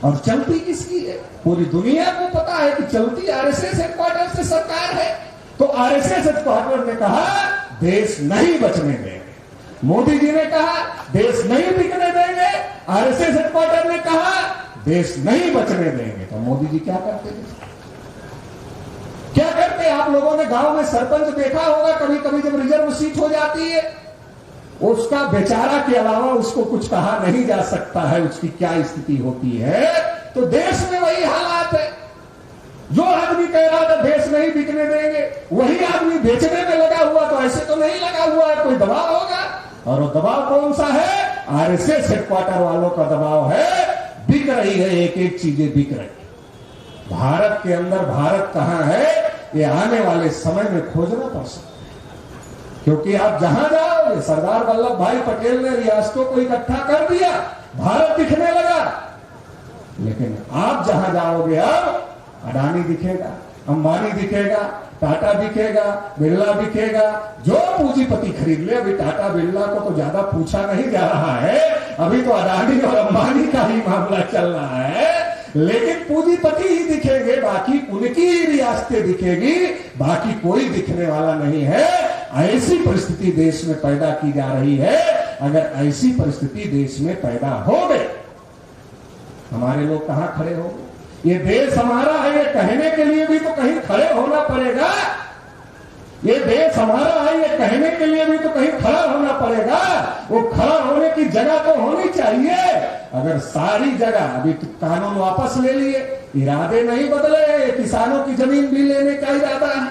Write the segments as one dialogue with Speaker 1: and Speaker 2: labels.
Speaker 1: और चलती किसकी है? पूरी दुनिया को पता है कि चलती आरएसएस हेडक्वार्टर से सरकार है। तो आरएसएस हेडक्वार्टर ने कहा देश नहीं बचने देंगे। मोदी जी ने कहा देश नहीं बिकने देंगे। आरएसएस हेडक्वार्टर ने कहा देश नहीं बचने देंगे। तो मोदी जी क्या करते थे? क्या करते? आप लोगों ने गांव में सरपंच देखा होगा, कभी कभी जब रिजर्व सीट हो जाती है, उसका बेचारा के अलावा उसको कुछ कहा नहीं जा सकता है, उसकी क्या स्थिति होती है। तो देश में वही हालात है। जो आदमी कह रहा था देश नहीं बिकने देंगे, वही आदमी बेचने में लगा हुआ। तो ऐसे तो नहीं लगा हुआ है, कोई दबाव होगा। और वो दबाव कौन सा है? आरएसएस हेडक्वार्टर वालों का दबाव है। बिक रही है, एक एक चीजें बिक रही है। भारत के अंदर भारत कहां है, ये आने वाले समय में खोजना पड़ सकता है। क्योंकि आप जहां जाओगे, सरदार वल्लभ भाई पटेल ने रियासतों को इकट्ठा कर दिया, भारत दिखने लगा। लेकिन आप जहां जाओगे, अब अडानी दिखेगा, अंबानी दिखेगा, टाटा दिखेगा, बिरला दिखेगा। जो पूंजीपति खरीद ले, अभी टाटा बिरला को तो ज्यादा पूछा नहीं जा रहा है, अभी तो अडानी और अंबानी का ही मामला चल रहा है। लेकिन पूंजीपति ही दिखेंगे, बाकी उनकी ही रियासतें दिखेगी, बाकी कोई दिखने वाला नहीं है। ऐसी परिस्थिति देश में पैदा की जा रही है। अगर ऐसी परिस्थिति देश में पैदा हो गई, हमारे लोग कहां खड़े होंगे? ये देश हमारा है, ये कहने के लिए भी तो कहीं खड़े होना पड़ेगा। ये देश हमारा है, ये कहने के लिए भी तो कहीं खड़ा होना पड़ेगा। वो खड़ा होने की जगह तो होनी चाहिए। अगर सारी जगह, अभी तो कानून वापस ले लिए, इरादे नहीं बदले, किसानों की जमीन भी लेने का इरादा है,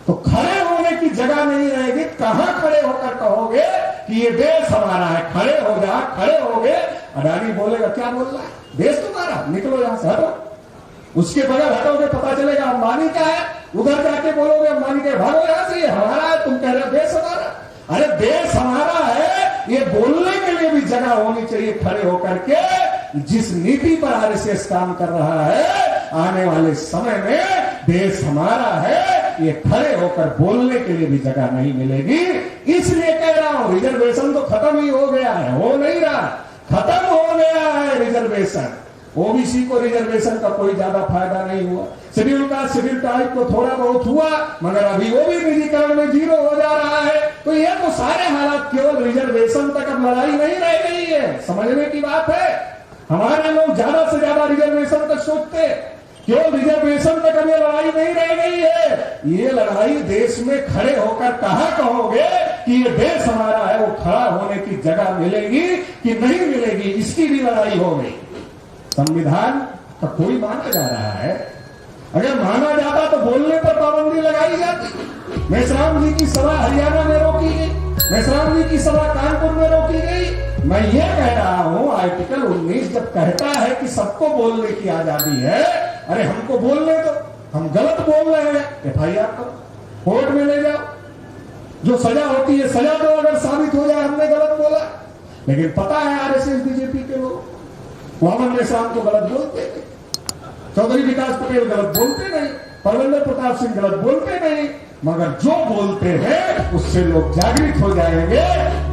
Speaker 1: तो खड़े होने की जगह नहीं रहेगी। कहां खड़े होकर कहोगे कि ये देश हमारा है? खड़े हो जा, खड़े हो गए। अडानी बोलेगा क्या बोल रहा है, देश तुम्हारा, निकलो यहां से, हटो। उसके बगल हटोगे, पता चलेगा अंबानी का है। उधर जाके बोलोगे अंबानी के, भागो यहां से, ये हमारा है, तुम कह रहे हो देश हमारा। अरे देश हमारा है, ये बोलने के लिए भी जगह होनी चाहिए खड़े होकर के। जिस नीति पर आरएसएस काम कर रहा है, आने वाले समय में देश हमारा है, ये खड़े होकर बोलने के लिए भी जगह नहीं मिलेगी। इसलिए कह रहा हूं, रिजर्वेशन तो खत्म ही हो गया है, हो नहीं रहा, खत्म हो गया है रिजर्वेशन। ओबीसी को रिजर्वेशन का कोई ज्यादा फायदा नहीं हुआ। शेड्यूल कास्ट, शेड्यूल ट्राइब को थोड़ा बहुत हुआ, मगर अभी वो भी निजीकरण में 0 हो जा रहा है। तो ये तो सारे हालात केवल रिजर्वेशन तक अब लड़ाई नहीं रह गई है, समझने की बात है। हमारे लोग ज्यादा से ज्यादा रिजर्वेशन तक सोचते, केवल रिजर्वेशन तक अब ये लड़ाई नहीं रह गई है। ये लड़ाई देश में खड़े होकर कहा कहोगे कि ये देश हमारा है, वो खड़ा होने की जगह मिलेगी कि नहीं मिलेगी, इसकी भी लड़ाई हो गई। संविधान का कोई माना जा रहा है, अगर माना जाता तो बोलने पर पाबंदी लगाई जाती। मेश्राम जी की सभा हरियाणा में रोकी गई, मेश्राम जी की सभा कानपुर में रोकी गई। मैं ये कह रहा हूं, आर्टिकल 19 जब कहता है कि सबको बोलने की आजादी है, अरे हमको बोलने दो, हम गलत बोल रहे हैं, एफआईआर करो, कोर्ट में ले जाओ, जो सजा होती है सजा दो, अगर साबित हो जाए हमने गलत बोला। लेकिन पता है आरएसएस बीजेपी के लोग वामन मेश्राम को गलत बोलते नहीं, चौधरी विकास पटेल गलत बोलते नहीं, परविंदर प्रताप सिंह गलत बोलते नहीं, मगर जो बोलते हैं उससे लोग जागृत हो जाएंगे।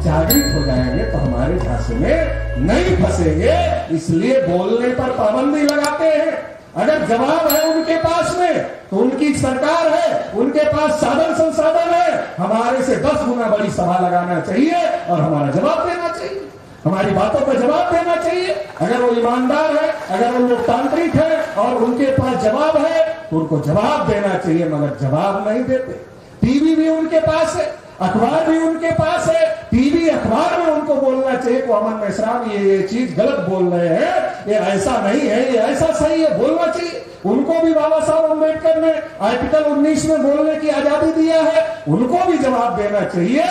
Speaker 1: जागृत हो जाएंगे तो हमारे झांसे में नहीं फंसेंगे, इसलिए बोलने पर पाबंदी लगाते हैं। अगर जवाब है उनके पास में तो उनकी सरकार है, उनके पास साधन संसाधन है, हमारे से 10 गुना बड़ी सभा लगाना चाहिए और हमारा जवाब देना चाहिए, हमारी बातों का जवाब देना चाहिए। अगर वो ईमानदार है, अगर वो लोकतांत्रिक है और उनके पास जवाब है तो उनको जवाब देना चाहिए, मगर जवाब नहीं देते। टीवी भी उनके पास है, अखबार भी उनके पास है, टीवी अखबार में उनको बोलना चाहिए कि वामन मेश्राम ये चीज गलत बोल रहे हैं, ये ऐसा नहीं है, ये ऐसा सही है, बोलना चाहिए। उनको भी बाबा साहब अम्बेडकर ने आर्टिकल 19 में बोलने की आजादी दिया है, उनको भी जवाब देना चाहिए।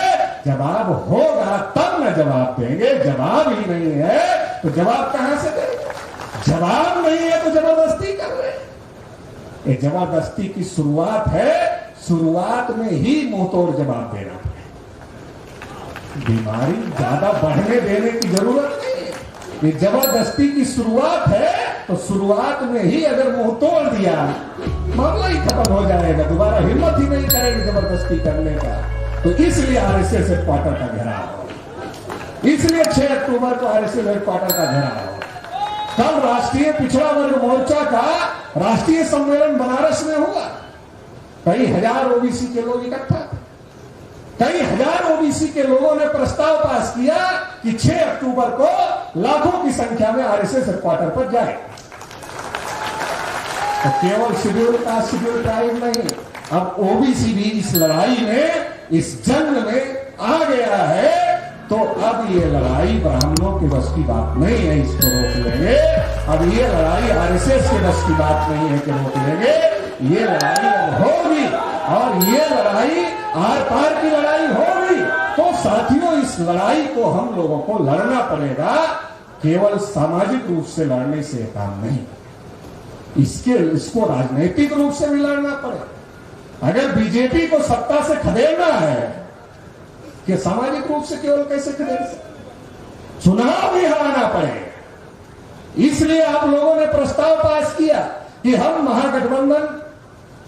Speaker 1: जवाब होगा तब न जवाब देंगे, जवाब ही नहीं है तो जवाब कहां से देंगे? जवाब नहीं है तो जबरदस्ती कर रहे हैं। ये जबरदस्ती की शुरुआत है, शुरुआत में ही मुंह तोड़ जवाब देना पड़ेगा। बीमारी ज्यादा बढ़ने देने की जरूरत नहीं है, ये जबरदस्ती की शुरुआत है, तो शुरुआत में ही अगर मुंह तोड़ दिया मामला ही खत्म हो जाएगा, दोबारा हिम्मत ही नहीं करेगी जबरदस्ती करने का। तो इसलिए आरएसएस हेडक्वार्टर का घेराव हो, इसलिए 6 अक्टूबर को आरएसएस हेडक्वार्टर का घेराव हो। कल राष्ट्रीय पिछड़ा वर्ग मोर्चा का राष्ट्रीय सम्मेलन बनारस में हुआ। कई हजार ओबीसी के लोग इकट्ठा थे। कई हजार ओबीसी के लोगों ने प्रस्ताव पास किया कि 6 अक्टूबर को लाखों की संख्या में आरएसएस हेडक्वार्टर पर जाए। तो केवल शेड्यूल कास्ट शेड्यूल ट्राइब नहीं, अब ओबीसी भी इस लड़ाई में, इस जंग में आ गया है। तो अब ये लड़ाई ब्राह्मणों के बस की बात नहीं है, इसको रोक लेंगे। अब ये लड़ाई आरएसएस के बस की बात नहीं है कि रोक लेंगे। ये लड़ाई अब होगी और ये लड़ाई आर पार की लड़ाई होगी। तो साथियों, इस लड़ाई को हम लोगों को लड़ना पड़ेगा। केवल सामाजिक रूप से लड़ने से काम नहीं, इसको राजनीतिक रूप से भी लड़ना पड़ेगा। अगर बीजेपी को सत्ता से खदेड़ना है कि सामाजिक रूप से केवल कैसे खदेड़ सकते, चुनाव भी हराना पड़ेगा। इसलिए आप लोगों ने प्रस्ताव पास किया कि हम महागठबंधन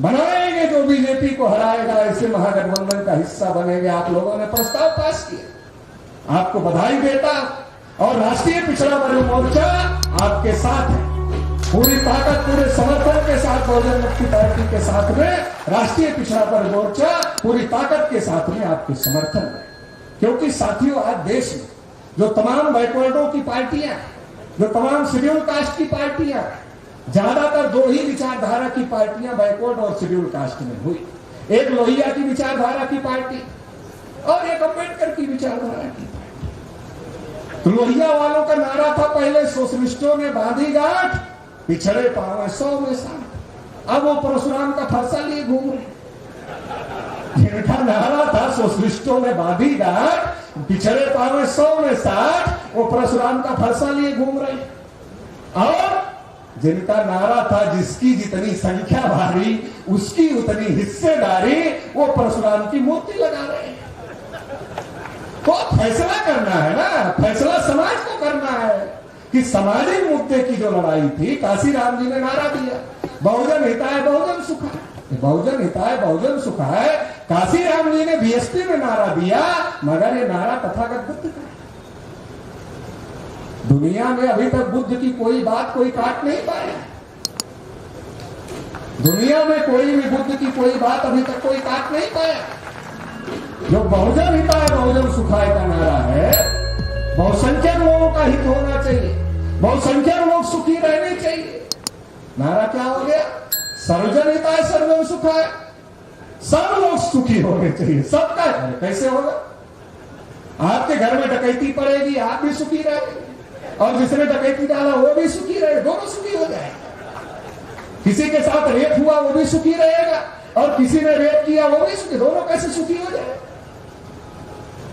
Speaker 1: बनाएंगे, जो बीजेपी को हराएगा ऐसे महागठबंधन का हिस्सा बनेंगे। आप लोगों ने प्रस्ताव पास किया, आपको बधाई देता। और राष्ट्रीय पिछड़ा वर्ग मोर्चा आपके साथ है, पूरी ताकत पूरे समर्थन के साथ बहुजन मुक्ति पार्टी के साथ में राष्ट्रीय पिछड़ा वर्ग मोर्चा पूरी ताकत के साथ में आपके समर्थन में। क्योंकि साथियों, आज देश में जो तमाम बैकवर्डों की पार्टियां, जो तमाम शेड्यूल कास्ट की पार्टियां, ज्यादातर 2 ही विचारधारा की पार्टियां बैकवर्ड और शेड्यूल कास्ट में हुई। एक लोहिया की विचारधारा की पार्टी और एक अम्बेडकर की विचारधारा की पार्टी। तो लोहिया वालों का नारा था पहले, सोशलिस्टों ने बांधी गांठ, पिछड़े पावे 100 में 60। अब वो परशुराम का फरसा लिए घूम रहे। जिनका नारा था सोशलिस्टों ने बांधी गांठ, पिछड़े पावे 100 में 60, वो परशुराम का फरसा लिए घूम रहे। और जिनका नारा था जिसकी जितनी संख्या भारी उसकी उतनी हिस्सेदारी, वो परशुराम की मूर्ति लगा रहे हैं। तो फैसला करना है ना, फैसला समाज को करना है कि सामाजिक मुद्दे की जो लड़ाई थी, काशीराम जी ने नारा दिया, बहुजन हिताय बहुजन सुखाय, बहुजन हिताय बहुजन सुखाय। काशीराम जी ने बीएसपी में नारा दिया, मगर ये नारा तथागत बुद्ध का। दुनिया में अभी तक बुद्ध की कोई बात कोई काट नहीं पाया। दुनिया में कोई भी बुद्ध की कोई बात अभी तक कोई काट नहीं पाया। जो बहुजन हिताय बहुजन सुखाय का नारा है, बहुसंख्यक लोगों का हित होना चाहिए, बहुसंख्यक लोग सुखी रहने चाहिए। नारा क्या हो गया? सर्वजन हिताय सर्वजन सुखाय। सब लोग सुखी होने चाहिए, सबका। कैसे होगा? आपके घर में डकैती पड़ेगी, आप भी सुखी रहेंगे, और जिसने डकैती डाला वो भी सुखी रहे, दोनों सुखी हो जाए। किसी के साथ रेप हुआ वो भी सुखी रहेगा, और किसी ने रेप किया वो भी सुखी, दोनों कैसे सुखी हो जाए?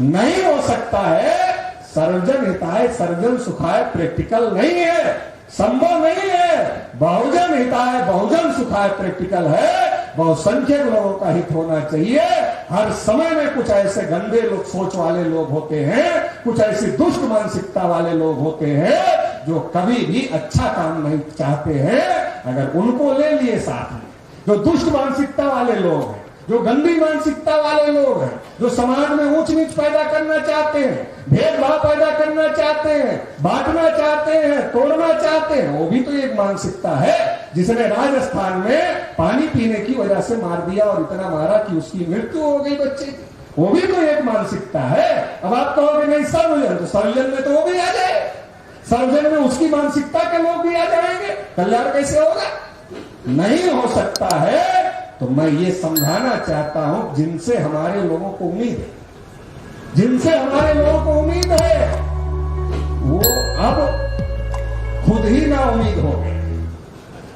Speaker 1: नहीं हो सकता है। सर्वजन हिताय सर्वजन सुखाय प्रैक्टिकल नहीं है, संभव नहीं है। बहुजन हिताय बहुजन सुखाय प्रैक्टिकल है। बहुसंख्यक लोगों का हित होना चाहिए। हर समय में कुछ ऐसे गंदे लोग, सोच वाले लोग होते हैं, कुछ ऐसी दुष्ट मानसिकता वाले लोग होते हैं जो कभी भी अच्छा काम नहीं चाहते हैं। अगर उनको ले लिए साथ में, जो दुष्ट मानसिकता वाले लोग हैं, जो गंदी मानसिकता वाले लोग हैं, जो समाज में ऊंच नीच पैदा करना चाहते हैं, भेदभाव पैदा करना चाहते हैं, बांटना चाहते हैं, तोड़ना चाहते हैं, वो भी तो एक मानसिकता है। जिसने राजस्थान में पानी पीने की वजह से मार दिया और इतना मारा कि उसकी मृत्यु हो गई बच्चे की, वो भी तो एक मानसिकता है। अब आप कहोगे नहीं सर्वजन, तो सर्वजन में तो वो भी आ जाए, सर्वजन में उसकी मानसिकता के लोग भी आ जाएंगे। कल्याण कैसे होगा? नहीं हो सकता है। तो मैं ये समझाना चाहता हूं, जिनसे हमारे लोगों को उम्मीद है, जिनसे हमारे लोगों को उम्मीद है, वो अब खुद ही ना उम्मीद हो गए।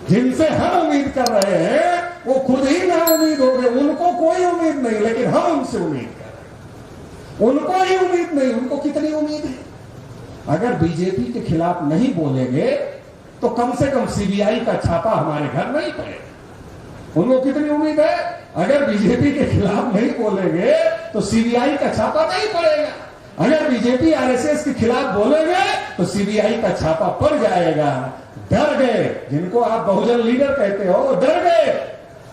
Speaker 1: जिनसे हम उम्मीद कर रहे हैं वो खुद ही ना उम्मीद हो गए। उनको कोई उम्मीद नहीं, लेकिन हम उनसे उम्मीद कर रहे हैं। उनको ही उम्मीद नहीं, उनको कितनी उम्मीद है? अगर बीजेपी के खिलाफ नहीं बोलेंगे तो कम से कम सीबीआई का छापा हमारे घर नहीं पड़ेगा। उनको कितनी उम्मीद है? अगर बीजेपी के खिलाफ नहीं बोलेंगे तो सीबीआई का छापा नहीं पड़ेगा। अगर बीजेपी आरएसएस के खिलाफ बोलेंगे तो सीबीआई का छापा पड़ जाएगा। डर गए, जिनको आप बहुजन लीडर कहते हो, वो डर गए।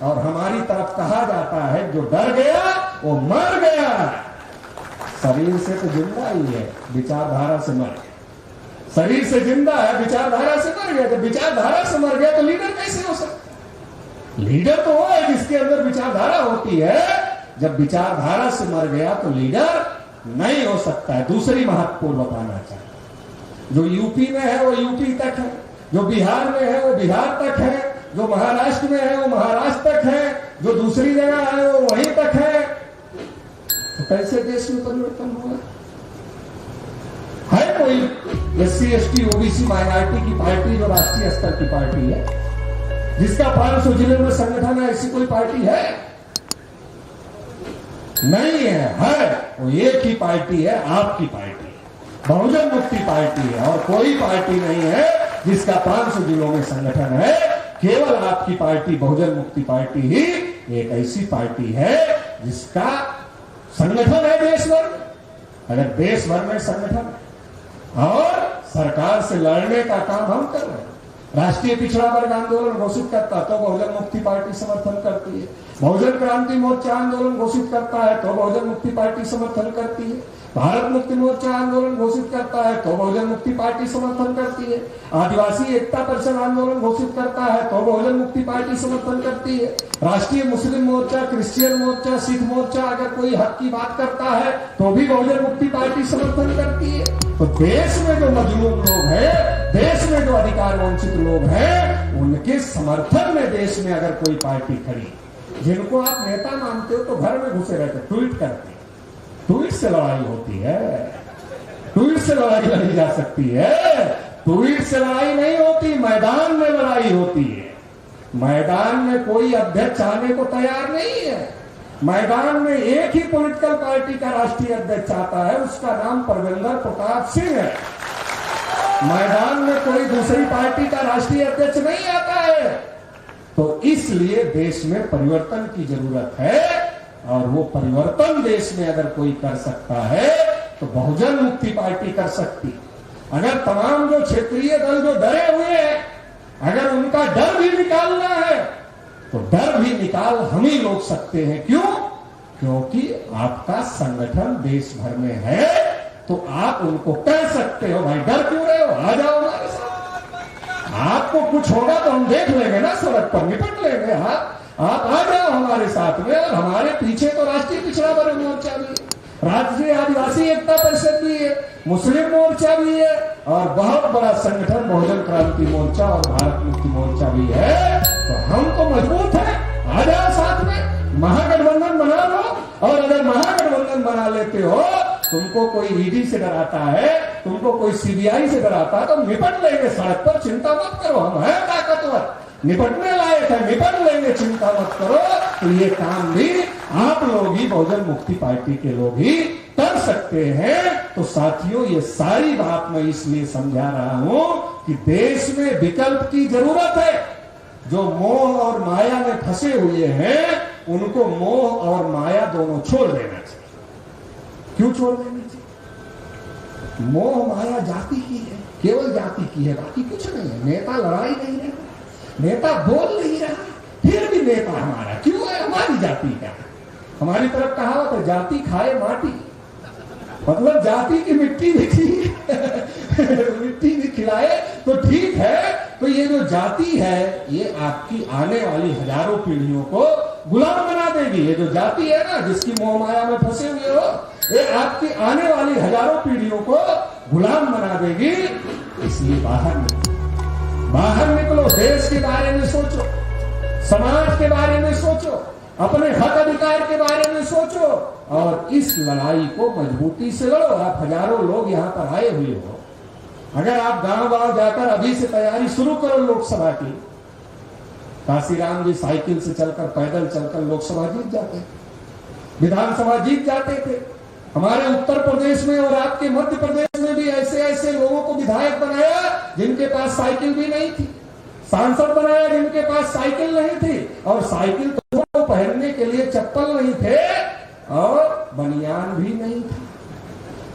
Speaker 1: और हमारी तरफ कहा जाता है जो डर गया वो मर गया। शरीर से तो जिंदा ही है, विचारधारा से मर गया। शरीर से जिंदा है, विचारधारा से मर गया। जब विचारधारा से मर गया तो लीडर कैसे हो सकता? लीडर तो वो है जिसके अंदर विचारधारा होती है। जब विचारधारा से मर गया तो लीडर नहीं हो सकता है। दूसरी महत्वपूर्ण बताना चाहता हूं, जो यूपी में है वो यूपी तक है, जो बिहार में है वो बिहार तक है, जो महाराष्ट्र में है वो महाराष्ट्र तक है, जो दूसरी जगह है वो वहीं तक है। तो कैसे देश में परिवर्तन होगा? है कोई SC ST OBC माइनॉरिटी की पार्टी जो राष्ट्रीय स्तर की पार्टी है, जिसका 500 जिले में संगठन है? ऐसी कोई पार्टी है? नहीं है। वो एक ही पार्टी है, आपकी पार्टी, बहुजन मुक्ति पार्टी है। और कोई पार्टी नहीं है जिसका 500 जिलों में संगठन है। केवल आपकी पार्टी बहुजन मुक्ति पार्टी ही एक ऐसी पार्टी है जिसका संगठन है देश भर में। अगर देश भर में संगठन और सरकार से लड़ने का काम हम कर रहे हैं, राष्ट्रीय पिछड़ा वर्ग आंदोलन घोषित करता तो बहुजन मुक्ति पार्टी समर्थन करती है, बहुजन क्रांति मोर्चा आंदोलन घोषित करता है तो बहुजन मुक्ति पार्टी समर्थन करती है, भारत मुक्ति मोर्चा आंदोलन घोषित करता है तो बहुजन मुक्ति पार्टी समर्थन करती है, आदिवासी एकता परिषद आंदोलन घोषित करता है तो बहुजन मुक्ति पार्टी समर्थन करती है, राष्ट्रीय मुस्लिम मोर्चा, क्रिश्चियन मोर्चा, सिख मोर्चा अगर कोई हक की बात करता है तो भी बहुजन मुक्ति पार्टी समर्थन करती है। तो देश में जो मजलूम लोग हैं, देश में जो अधिकार वंचित लोग हैं, उनके समर्थन में देश में अगर कोई पार्टी खड़ी, जिनको आप नेता मानते हो तो घर में घुसे रहते, ट्वीट करते, ट्वीट से लड़ाई होती है, ट्वीट से लड़ाई लड़ी जा सकती है। ट्वीट से लड़ाई नहीं होती, मैदान में लड़ाई होती है। मैदान में कोई अध्यक्ष आने को तैयार नहीं है। मैदान में एक ही पॉलिटिकल पार्टी का राष्ट्रीय अध्यक्ष आता है, उसका नाम परविंदर प्रताप सिंह है। मैदान में कोई दूसरी पार्टी का राष्ट्रीय अध्यक्ष नहीं आता है। तो इसलिए देश में परिवर्तन की जरूरत है, और वो परिवर्तन देश में अगर कोई कर सकता है तो बहुजन मुक्ति पार्टी कर सकती। अगर तमाम जो क्षेत्रीय दल जो डरे हुए हैं, अगर उनका डर भी निकालना है तो डर भी निकाल हम ही लोग सकते हैं। क्यों? क्योंकि आपका संगठन देश भर में है, तो आप उनको कह सकते हो भाई डर क्यों रहे हो, आ जाओ हमारे साथ। आपको कुछ होगा तो हम देख लेंगे ना, सड़क पर निपट लेंगे। आप आ जाओ हमारे साथ में। और हमारे पीछे तो राष्ट्रीय पिछड़ा वर्ग मोर्चा भी है, राष्ट्रीय आदिवासी एकता परिषद भी है, मुस्लिम मोर्चा भी है, और बहुत बड़ा संगठन बहुजन क्रांति मोर्चा और भारत मुक्ति मोर्चा भी है। तो हम तो मजबूत हैं, आ जाओ साथ में, महागठबंधन बना लो। और अगर महागठबंधन बना लेते हो, तुमको कोई ईडी से डराता है, तुमको कोई CBI से डराता है, तो निपट लेंगे सड़क पर, चिंता मत करो, हम हैं ताकतवर, निपटने लायक है, निपट लेंगे, चिंता मत करो। तो ये काम भी आप लोग ही, बहुजन मुक्ति पार्टी के लोग ही कर सकते हैं। तो साथियों, ये सारी बात मैं इसलिए समझा रहा हूं कि देश में विकल्प की जरूरत है। जो मोह और माया में फंसे हुए हैं, उनको मोह और माया दोनों छोड़ देना चाहिए। क्यों छोड़ देनी चाहिए? मोह माया जाति की है, केवल जाति की है, बाकी कुछ नहीं है। नेता लड़ाई नहीं रहा, नेता बोल नहीं रहा, फिर भी नेता हमारा क्यों है? हमारी जाति का। हमारी तरफ कहावत है, जाति खाए माटी, मतलब जाति की मिट्टी भी मिट्टी भी खिलाए तो ठीक है। तो ये जो जाति है, ये आपकी आने वाली हजारों पीढ़ियों को गुलाम बना देगी। ये जो जाति है ना, जिसकी मोह माया में फंसे हुए हो, ये आपकी आने वाली हजारों पीढ़ियों को गुलाम बना देगी। इसलिए बाहर निकलो, बाहर निकलो, देश के बारे में सोचो, समाज के बारे में सोचो, अपने हक अधिकार के बारे में सोचो, और इस लड़ाई को मजबूती से लड़ो। आप हजारों लोग यहाँ पर आए हुए हो, अगर आप गांव-गांव जाकर अभी से तैयारी शुरू करो लोकसभा की। काशीराम जी साइकिल से चलकर, पैदल चलकर लोकसभा जीत जाते, विधानसभा जीत जाते थे। हमारे उत्तर प्रदेश में और आपके मध्य प्रदेश में भी ऐसे ऐसे लोगों को विधायक बनाया जिनके पास साइकिल भी नहीं थी, सांसद बनाया जिनके पास साइकिल नहीं थी, और साइकिल तो पहनने के लिए चप्पल नहीं थे और बनियान भी नहीं था।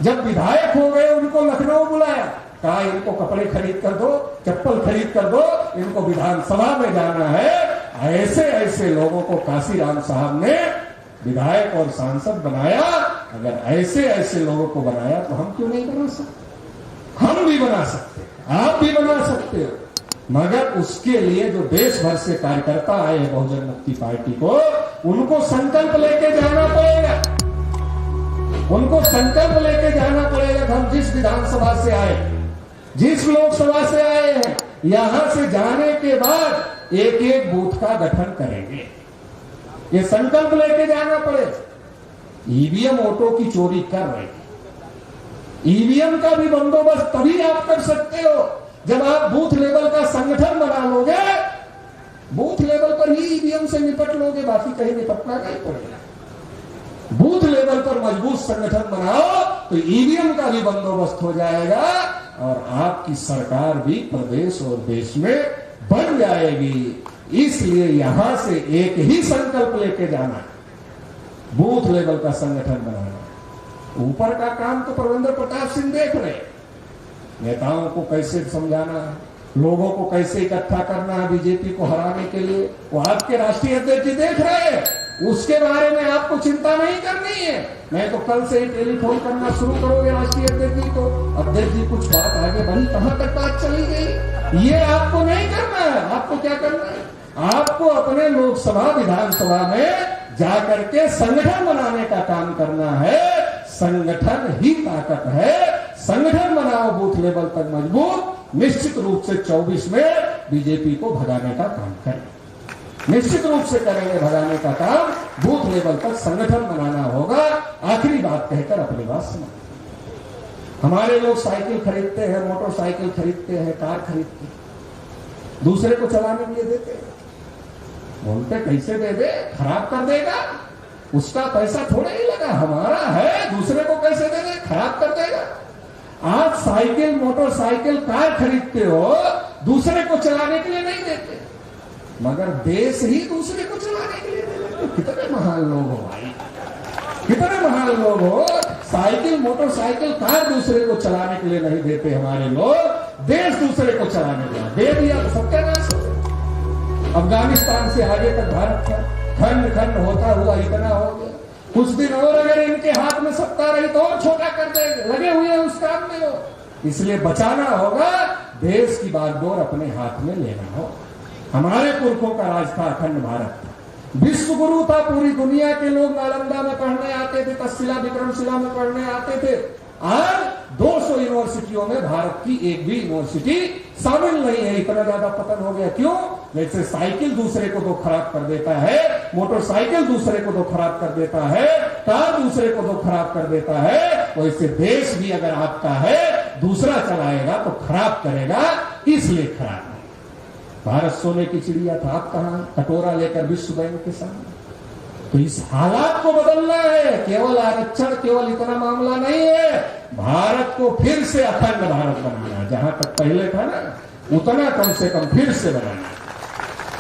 Speaker 1: जब विधायक हो गए, उनको लखनऊ बुलाया, कहा इनको कपड़े खरीद कर दो, चप्पल खरीद कर दो, इनको विधानसभा में जाना है। ऐसे ऐसे लोगों को काशीराम साहब ने विधायक और सांसद बनाया। अगर ऐसे ऐसे लोगों को बनाया तो हम क्यों नहीं बना सकते? हम भी बना सकते हैं, आप भी बना सकते हो, मगर उसके लिए जो देश भर से कार्यकर्ता आए हैं बहुजन मुक्ति पार्टी को, उनको संकल्प लेके जाना पड़ेगा, उनको संकल्प लेके जाना पड़ेगा कि हम जिस विधानसभा से आए, जिस लोकसभा से आए हैं, यहां से जाने के बाद एक एक बूथ का गठन करेंगे। ये संकल्प लेके जाना पड़ेगा। ईवीएम वोटों की चोरी कर रहे हैं, ईवीएम का भी बंदोबस्त तभी आप कर सकते हो जब आप बूथ लेवल का संगठन बना लोगे, बूथ लेवल पर ही ईवीएम से निपट लोगे, बाकी कहीं निपटना नहीं पड़ेगा। बूथ लेवल पर मजबूत संगठन बनाओ तो ईवीएम का भी बंदोबस्त हो जाएगा और आपकी सरकार भी प्रदेश और देश में बन जाएगी। इसलिए यहां से एक ही संकल्प लेके जाना है, बूथ लेवल का संगठन बनाना। ऊपर का काम तो परविंदर प्रताप सिंह देख रहे, नेताओं को कैसे समझाना है, लोगों को कैसे इकट्ठा करना है बीजेपी को हराने के लिए, वो आपके राष्ट्रीय अध्यक्ष जी देख रहे हैं। उसके बारे में आपको चिंता नहीं करनी है। मैं तो कल से ही टेलीफोन करना शुरू करोगे राष्ट्रीय अध्यक्ष जी को, अध्यक्ष जी कुछ बात आगे बढ़ी, कहां तक बात चली गई, ये आपको नहीं करना है। आपको क्या करना है, आपको अपने लोकसभा विधानसभा में जाकर के संगठन बनाने का काम करना है। संगठन ही ताकत है, संगठन बनाओ बूथ लेवल तक मजबूत, निश्चित रूप से 24 में बीजेपी को भगाने का काम करें, निश्चित रूप से करेंगे भगाने का काम। बूथ लेवल तक संगठन बनाना होगा। आखिरी बात कहकर अपनी बात सुना, हमारे लोग साइकिल खरीदते हैं, मोटरसाइकिल खरीदते हैं, कार खरीदते हैं, दूसरे को चलाने के लिए देते हैं, बोलते कैसे दे दे, खराब कर देगा, उसका पैसा थोड़ा ही लगा, हमारा है, दूसरे को कैसे दे दे, खराब कर देगा। आप साइकिल मोटरसाइकिल कार खरीदते हो, दूसरे को चलाने के लिए नहीं देते, मगर देश ही दूसरे को चलाने के लिए दे देते। कितने महान लोग हो भाई, कितने महान लोग हो। साइकिल मोटरसाइकिल कार दूसरे को चलाने के लिए नहीं देते हमारे लोग, देश दूसरे को चलाने के लिए दे दिया तो सत्यानाश हो। अफगानिस्तान से आगे तक भारत का खंड खंड होता हुआ इतना हो गया। कुछ दिन और अगर इनके हाथ में सत्ता रही तो और छोटा कर देंगे, लगे हुए हैं उस काम में वो। इसलिए बचाना होगा, देश की बागडोर अपने हाथ में लेना हो। हमारे पुरखों का राज था, अखंड भारत था, विश्व गुरु था, पूरी दुनिया के लोग नालंदा में पढ़ने आते थे, तक्षशिला विक्रमशिला में पढ़ने आते थे। आज 200 यूनिवर्सिटियों में भारत की एक भी यूनिवर्सिटी शामिल नहीं है, इतना ज्यादा पतन हो गया। क्यों? जैसे साइकिल दूसरे को तो खराब कर देता है, मोटरसाइकिल दूसरे को तो खराब कर देता है, कार दूसरे को तो खराब कर देता है, वैसे देश भी अगर आपका है, दूसरा चलाएगा तो खराब करेगा, इसलिए खराब है। भारत सोने की चिड़िया था, आप कहां कटोरा लेकर विश्व बैंक के सामने। तो इस हालात को बदलना है, केवल आरक्षण, केवल इतना मामला नहीं है। भारत को फिर से अखंड भारत बनाना है, जहां तक पहले था ना उतना कम से कम फिर से बनाना है,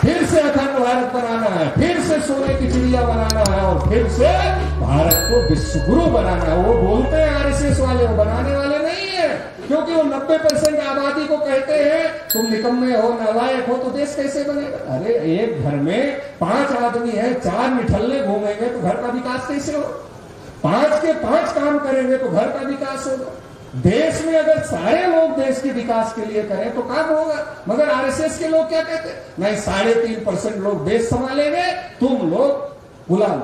Speaker 1: फिर से अखंड भारत बनाना है, फिर से सोने की चिड़िया बनाना है और फिर से भारत को विश्व गुरु बनाना है। वो बोलते हैं आरएसएस वाले, वो बनाने वाले नहीं है, क्योंकि वो 90% आबादी को कहते हैं तुम निकम्मे हो, नालायक हो, तो देश कैसे बनेगा। अरे एक घर में 5 आदमी है, 4 निठल्ले घूमेंगे तो घर का विकास कैसे हो। 5 के 5 काम करेंगे तो घर का विकास होगा। देश में अगर सारे लोग देश के विकास के लिए करें तो काम होगा। मगर आरएसएस के लोग क्या कहते हैं, नहीं 3.5% लोग देश संभालेंगे, तुम लोग गुलाम,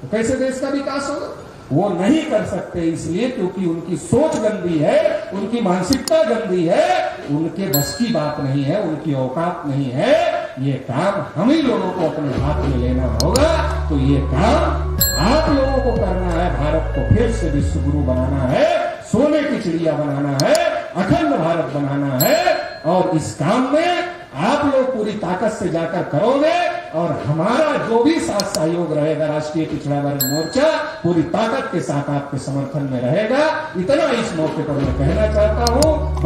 Speaker 1: तो कैसे देश का विकास होगा। वो नहीं कर सकते, इसलिए क्योंकि उनकी सोच गंदी है, उनकी मानसिकता गंदी है, उनके बस की बात नहीं है, उनकी औकात नहीं है। ये काम हम ही लोगों को अपने हाथ में लेना होगा। तो ये काम आप लोगों को करना है, भारत को फिर से विश्व गुरु बनाना है, सोने की चिड़िया बनाना है, अखंड भारत बनाना है। और इस काम में आप लोग पूरी ताकत से जाकर करोगे और हमारा जो भी साथ सहयोग रहेगा, राष्ट्रीय पिछड़ा वर्ग मोर्चा पूरी ताकत के साथ आपके समर्थन में रहेगा। इतना इस मौके पर मैं कहना चाहता हूं।